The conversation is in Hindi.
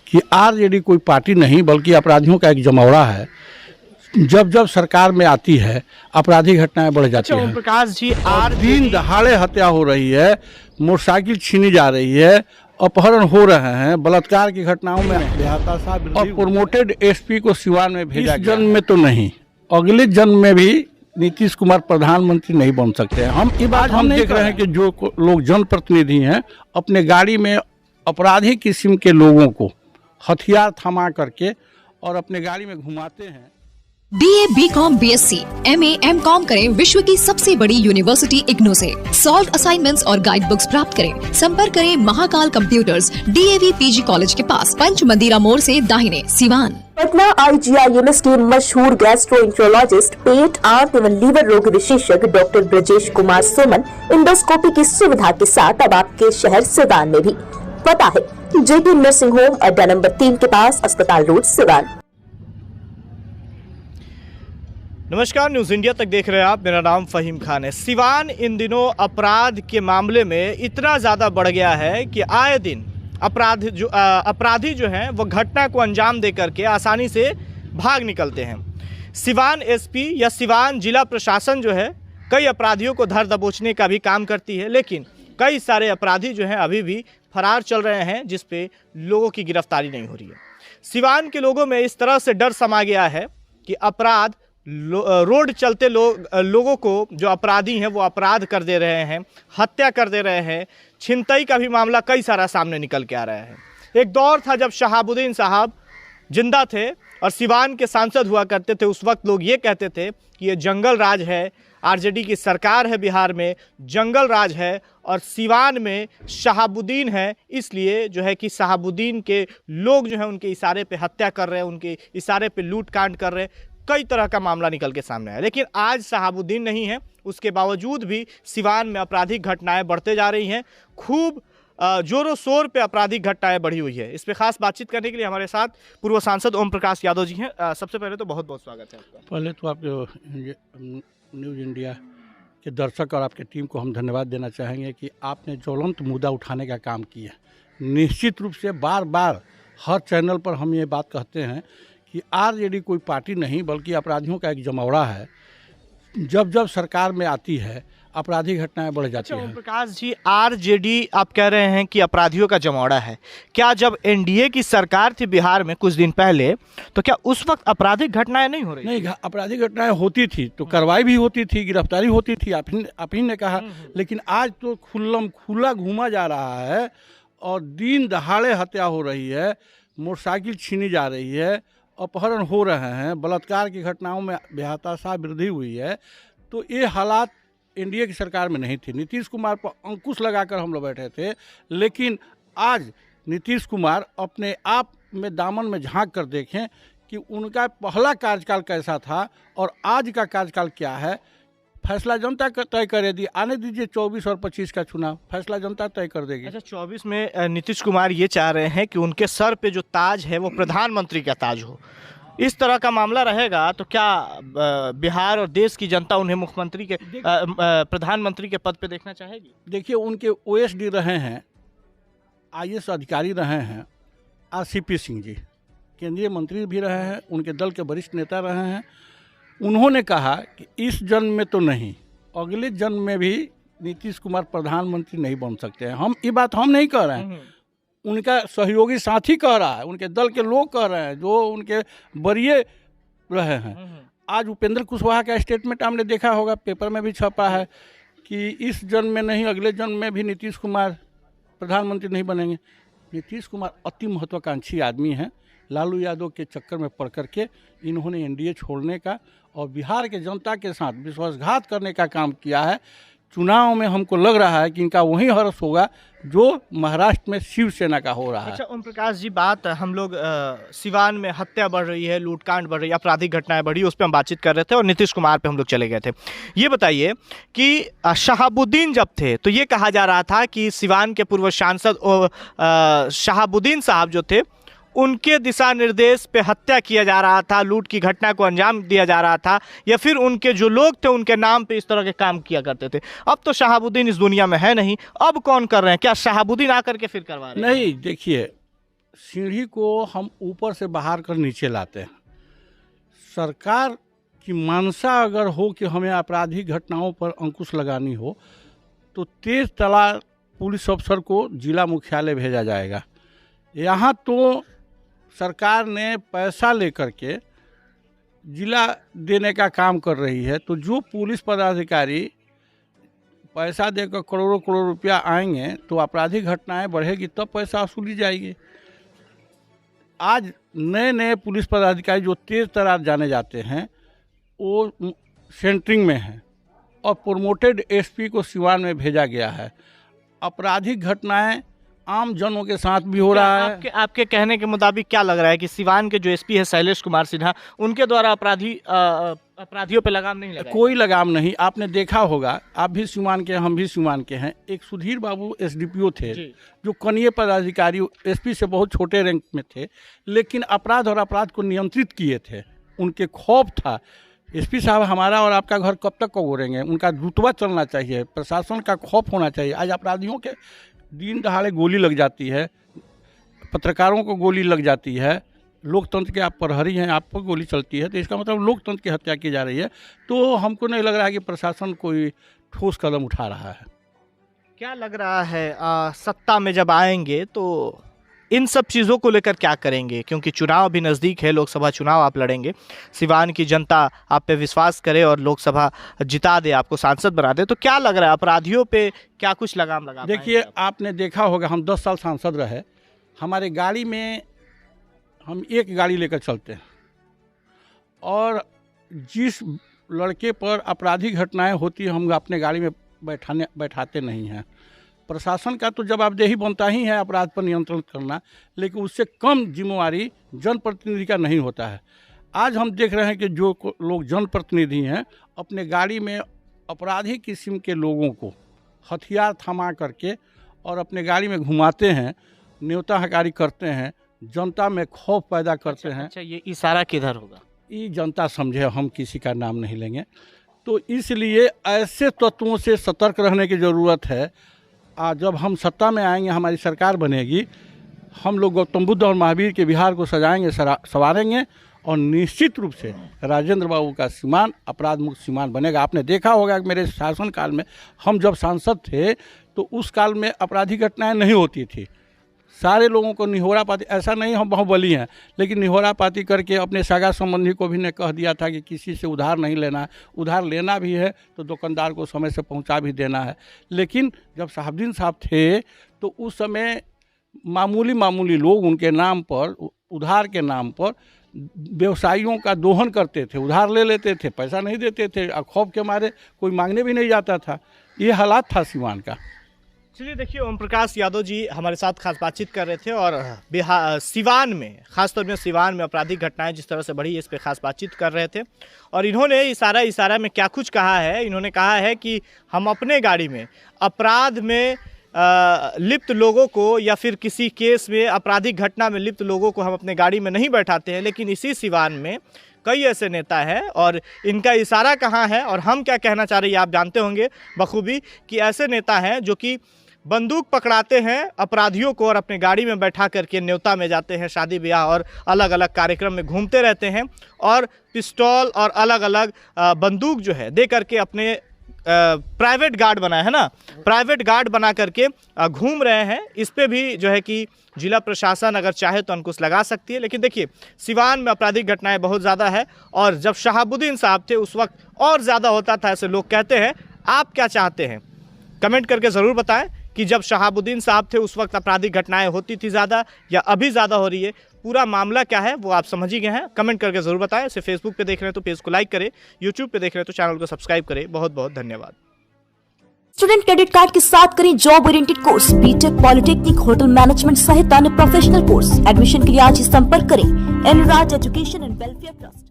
कि आरजेडी कोई पार्टी नहीं बल्कि अपराधियों का एक जमौरा है। जब जब सरकार में आती है आपराधिक घटनाएं बढ़ जाती हैं। ओम प्रकाश जी, दिन दहाड़े हत्या हो रही है, मोटरसाइकिल छीनी जा रही है, अपहरण हो रहे हैं, बलात्कार की घटनाओं में और प्रोमोटेड एसपी को सिवान में भेजा गया। इस जन्म में तो नहीं, अगले जन्म में भी नीतीश कुमार प्रधानमंत्री नहीं बन सकते हैं। हम ये बात हम देख रहे हैं कि जो लोग जनप्रतिनिधि हैं अपने गाड़ी में अपराधी किस्म के लोगों को हथियार थमा करके और अपने गाड़ी में घुमाते हैं। BA, BCom, BSc, MA, MCom करें विश्व की सबसे बड़ी यूनिवर्सिटी इग्नू से। सॉल्व असाइनमेंट्स और गाइड बुक्स प्राप्त करें। संपर्क करें Mahakal computers, DAV PG college के पास, पंच मंदिरा मोड़ से दाहिने, सिवान। पटना IGIMS के मशहूर गैस्ट्रोएंट्रोलॉजिस्ट, पेट, आंत एवं लीवर रोग विशेषज्ञ डॉक्टर ब्रजेश कुमार सुमन इंडोस्कोपी की सुविधा के साथ अब आपके शहर सिवान में भी। पता है JP नर्सिंग होम, अड्डा नंबर 3 के पास, अस्पताल रोड, सिवान। नमस्कार, न्यूज़ इंडिया तक देख रहे हैं आप। मेरा नाम फ़हीम खान है। सिवान इन दिनों अपराध के मामले में इतना ज़्यादा बढ़ गया है कि आए दिन अपराधी जो हैं वो घटना को अंजाम दे करके आसानी से भाग निकलते हैं। सिवान SP या सिवान जिला प्रशासन जो है कई अपराधियों को धर दबोचने का भी काम करती है, लेकिन कई सारे अपराधी जो हैं अभी भी फरार चल रहे हैं, जिस पे लोगों की गिरफ्तारी नहीं हो रही है। सिवान के लोगों में इस तरह से डर समा गया है कि अपराध रोड चलते लोगों को जो अपराधी हैं वो अपराध कर दे रहे हैं, हत्या कर दे रहे हैं। छिनतई का भी मामला कई सारा सामने निकल के आ रहा है। एक दौर था जब शहाबुद्दीन साहब जिंदा थे और सिवान के सांसद हुआ करते थे। उस वक्त लोग ये कहते थे कि ये जंगल राज है, आरजेडी की सरकार है बिहार में, जंगल राज है और सिवान में शहाबुद्दीन है, इसलिए जो है कि शहाबुद्दीन के लोग जो है उनके इशारे पे हत्या कर रहे हैं, उनके इशारे पे लूट कांड कर रहे हैं। कई तरह का मामला निकल के सामने आया, लेकिन आज शहाबुद्दीन नहीं है। उसके बावजूद भी सिवान में आपराधिक घटनाएं बढ़ते जा रही हैं। खूब जोरों शोर पे आपराधिक घटनाएं बढ़ी हुई है। इस पे खास बातचीत करने के लिए हमारे साथ पूर्व सांसद ओम प्रकाश यादव जी हैं। सबसे पहले तो बहुत बहुत स्वागत है आपका। पहले तो आपके न्यूज़ इंडिया के दर्शक और आपके टीम को हम धन्यवाद देना चाहेंगे कि आपने ज्वलंत मुद्दा उठाने का काम किया। निश्चित रूप से बार बार हर चैनल पर हम ये बात कहते हैं कि आरजेडी कोई पार्टी नहीं बल्कि अपराधियों का एक जमौरा है। जब जब सरकार में आती है आपराधिक घटनाएं बढ़ जाती हैं। ओम प्रकाश जी, आरजेडी आप कह रहे हैं कि अपराधियों का जमौरा है। क्या जब NDA की सरकार थी बिहार में कुछ दिन पहले, तो क्या उस वक्त आपराधिक घटनाएं नहीं हो रही? नहीं, आपराधिक घटनाएं होती थी तो कार्रवाई भी होती थी, गिरफ्तारी होती थी, आप ही ने कहा। लेकिन आज तो खुला घूमा जा रहा है और दिन दहाड़े हत्या हो रही है, मोटरसाइकिल छीनी जा रही है, अपहरण हो रहे हैं, बलात्कार की घटनाओं में बेहताशा वृद्धि हुई है। तो ये हालात NDA की सरकार में नहीं थी। नीतीश कुमार पर अंकुश लगाकर हम लोग बैठे थे, लेकिन आज नीतीश कुमार अपने आप में दामन में झांक कर देखें कि उनका पहला कार्यकाल कैसा था और आज का कार्यकाल क्या है। फैसला जनता तय करेगी। आने दीजिए 24 और 25 का चुनाव, फैसला जनता तय कर देगी। अच्छा, 24 में नीतीश कुमार ये चाह रहे हैं कि उनके सर पे जो ताज है वो प्रधानमंत्री का ताज हो। इस तरह का मामला रहेगा तो क्या बिहार और देश की जनता उन्हें मुख्यमंत्री के प्रधानमंत्री के पद पे देखना चाहेगी? देखिए, उनके OSD रहे हैं, IAS अधिकारी रहे हैं RCP सिंह जी, केंद्रीय मंत्री भी रहे हैं, उनके दल के वरिष्ठ नेता रहे हैं। उन्होंने कहा कि इस जन्म में तो नहीं, अगले जन्म में भी नीतीश कुमार प्रधानमंत्री नहीं बन सकते हैं। ये बात हम नहीं कह रहे हैं, उनका सहयोगी साथी कह रहा है, उनके दल के लोग कह रहे हैं जो उनके वरीय रहे हैं। आज उपेंद्र कुशवाहा का स्टेटमेंट आपने देखा होगा, पेपर में भी छपा है कि इस जन्म में नहीं अगले जन्म में भी नीतीश कुमार प्रधानमंत्री नहीं बनेंगे। नीतीश कुमार अति महत्वाकांक्षी आदमी हैं। लालू यादव के चक्कर में पड़ करके इन्होंने NDA छोड़ने का और बिहार के जनता के साथ विश्वासघात करने का काम किया है। चुनाव में हमको लग रहा है कि इनका वही हर्ष होगा जो महाराष्ट्र में शिवसेना का हो रहा है। अच्छा ओम प्रकाश जी, बात हम लोग सिवान में हत्या बढ़ रही है, लूटकांड बढ़ रही है, आपराधिक घटनाएं बढ़ी, उस पर हम बातचीत कर रहे थे और नीतीश कुमार पे हम लोग चले गए थे। ये बताइए कि शहाबुद्दीन जब थे तो ये कहा जा रहा था कि सिवान के पूर्व सांसद शहाबुद्दीन साहब जो थे उनके दिशा निर्देश पे हत्या किया जा रहा था, लूट की घटना को अंजाम दिया जा रहा था, या फिर उनके जो लोग थे उनके नाम पे इस तरह के काम किया करते थे। अब तो शहाबुद्दीन इस दुनिया में है नहीं, अब कौन कर रहे हैं? क्या शहाबुद्दीन आकर के फिर करवा रहे हैं? नहीं, देखिए, सीढ़ी को हम ऊपर से बाहर कर नीचे लाते हैं। सरकार की मंशा अगर हो कि हमें आपराधिक घटनाओं पर अंकुश लगानी हो तो तेज तलार पुलिस अफसर को जिला मुख्यालय भेजा जाएगा। यहाँ तो सरकार ने पैसा लेकर के जिला देने का काम कर रही है, तो जो पुलिस पदाधिकारी पैसा देकर करोड़ों करोड़ रुपया आएंगे तो आपराधिक घटनाएं बढ़ेगी, तब पैसा वसूली जाएगी। आज नए नए पुलिस पदाधिकारी जो तेज तरार जाने जाते हैं वो सेंटरिंग में हैं और प्रोमोटेड एसपी को सिवान में भेजा गया है। आपराधिक घटनाएं आम जनों के साथ भी हो रहा है। आपके कहने के मुताबिक क्या लग रहा है कि सिवान के जो एसपी है शैलेश कुमार सिन्हा, उनके द्वारा अपराधियों पे लगाम नहीं लगाया? कोई लगाम नहीं। आपने देखा होगा, आप भी सिवान के, हम भी सिवान के हैं। एक सुधीर बाबू एसडीपीओ थे जो कनीय पदाधिकारी एसपी से बहुत छोटे रैंक में थे, लेकिन अपराध और अपराध को नियंत्रित किए थे। उनके खौफ था एसपी साहब हमारा और आपका घर कब तक कगोरेंगे, उनका रुतबा चलना चाहिए, प्रशासन का खौफ होना चाहिए। आज अपराधियों के दिन दहाड़े गोली लग जाती है, पत्रकारों को गोली लग जाती है, लोकतंत्र के आप प्रहरी हैं, आप पर गोली चलती है, तो इसका मतलब लोकतंत्र की हत्या की जा रही है। तो हमको नहीं लग रहा है कि प्रशासन कोई ठोस कदम उठा रहा है। क्या लग रहा है सत्ता में जब आएंगे तो इन सब चीज़ों को लेकर क्या करेंगे? क्योंकि चुनाव भी नज़दीक है, लोकसभा चुनाव आप लड़ेंगे, सिवान की जनता आप पे विश्वास करे और लोकसभा जिता दे, आपको सांसद बना दे, तो क्या लग रहा है अपराधियों पे क्या कुछ लगाम लगा? देखिए, आपने देखा होगा, हम 10 साल सांसद रहे, हमारे गाड़ी में हम एक गाड़ी लेकर चलते हैं और जिस लड़के पर आपराधिक घटनाएं होती है हम अपने गाड़ी में बैठाते नहीं हैं। प्रशासन का तो जवाबदेही बनता ही है अपराध पर नियंत्रण करना, लेकिन उससे कम जिम्मेवारी जनप्रतिनिधि का नहीं होता है। आज हम देख रहे हैं कि जो लोग जनप्रतिनिधि हैं अपने गाड़ी में अपराधी किस्म के लोगों को हथियार थमा करके और अपने गाड़ी में घुमाते हैं, न्योता हकारी करते हैं, जनता में खौफ पैदा करते हैं। अच्छा, ये इशारा किधर होगा? ये जनता समझे, हम किसी का नाम नहीं लेंगे। तो इसलिए ऐसे तत्वों से सतर्क रहने की ज़रूरत है। जब हम सत्ता में आएंगे, हमारी सरकार बनेगी, हम लोग गौतम बुद्ध और महावीर के बिहार को सजाएंगे, संवारेंगे और निश्चित रूप से राजेंद्र बाबू का सीमान अपराध मुक्त सीमान बनेगा। आपने देखा होगा कि मेरे शासनकाल में हम जब सांसद थे तो उस काल में आपराधिक घटनाएं नहीं होती थी। सारे लोगों को निहोरा पाती, ऐसा नहीं हम बाहुबली हैं, लेकिन निहोरा पाती करके अपने सगा संबंधी को भी ने कह दिया था कि किसी से उधार नहीं लेना है, उधार लेना भी है तो दुकानदार को समय से पहुंचा भी देना है। लेकिन जब साहबुद्दीन साहब थे तो उस समय मामूली लोग उनके नाम पर, उधार के नाम पर व्यवसायियों का दोहन करते थे, उधार ले लेते थे, पैसा नहीं देते थे, खौफ के मारे कोई मांगने भी नहीं जाता था। ये हालात था सिवान का। चलिए देखिए, ओम प्रकाश यादव जी हमारे साथ खास बातचीत कर रहे थे और बिहार सिवान में, खासतौर में सिवान में आपराधिक घटनाएं जिस तरह से बढ़ी है इस पे खास बातचीत कर रहे थे। और इन्होंने इशारा में क्या कुछ कहा है, इन्होंने कहा है कि हम अपने गाड़ी में अपराध में लिप्त लोगों को या फिर किसी केस में आपराधिक घटना में लिप्त लोगों को हम अपने गाड़ी में नहीं बैठाते हैं, लेकिन इसी सिवान में कई ऐसे नेता हैं और इनका इशारा कहाँ है और हम क्या कहना चाह रहे हैं आप जानते होंगे बखूबी कि ऐसे नेता हैं जो कि बंदूक पकड़ाते हैं अपराधियों को और अपने गाड़ी में बैठा करके न्योता में जाते हैं, शादी ब्याह और अलग अलग कार्यक्रम में घूमते रहते हैं और पिस्तौल और अलग अलग बंदूक जो है दे करके अपने प्राइवेट गार्ड बनाए है ना, प्राइवेट गार्ड बना करके घूम रहे हैं। इस पे भी जो है कि जिला प्रशासन अगर चाहे तो अंकुश लगा सकती है। लेकिन देखिए, सिवान में आपराधिक घटनाएं बहुत ज़्यादा है और जब शहाबुद्दीन साहब थे उस वक्त और ज़्यादा होता था, ऐसे लोग कहते हैं। आप क्या चाहते हैं कमेंट करके ज़रूर बताएं कि जब शहाबुद्दीन साहब थे उस वक्त आपराधिक घटनाएं होती थी ज़्यादा या अभी ज़्यादा हो रही है? पूरा मामला क्या है वो आप समझ ही गए हैं, कमेंट करके ज़रूर बताएं। इसे फेसबुक पे देख रहे हैं तो पेज को लाइक करें, यूट्यूब पे देख रहे हैं तो चैनल को सब्सक्राइब करें। बहुत बहुत धन्यवाद। स्टूडेंट क्रेडिट कार्ड के साथ करें job oriented course, BTech, polytechnic, hotel management सहित अन्य प्रोफेशनल कोर्स। एडमिशन के लिए आज ही संपर्क करें एनुराज एजुकेशन एंड वेलफेयर ट्रस्ट।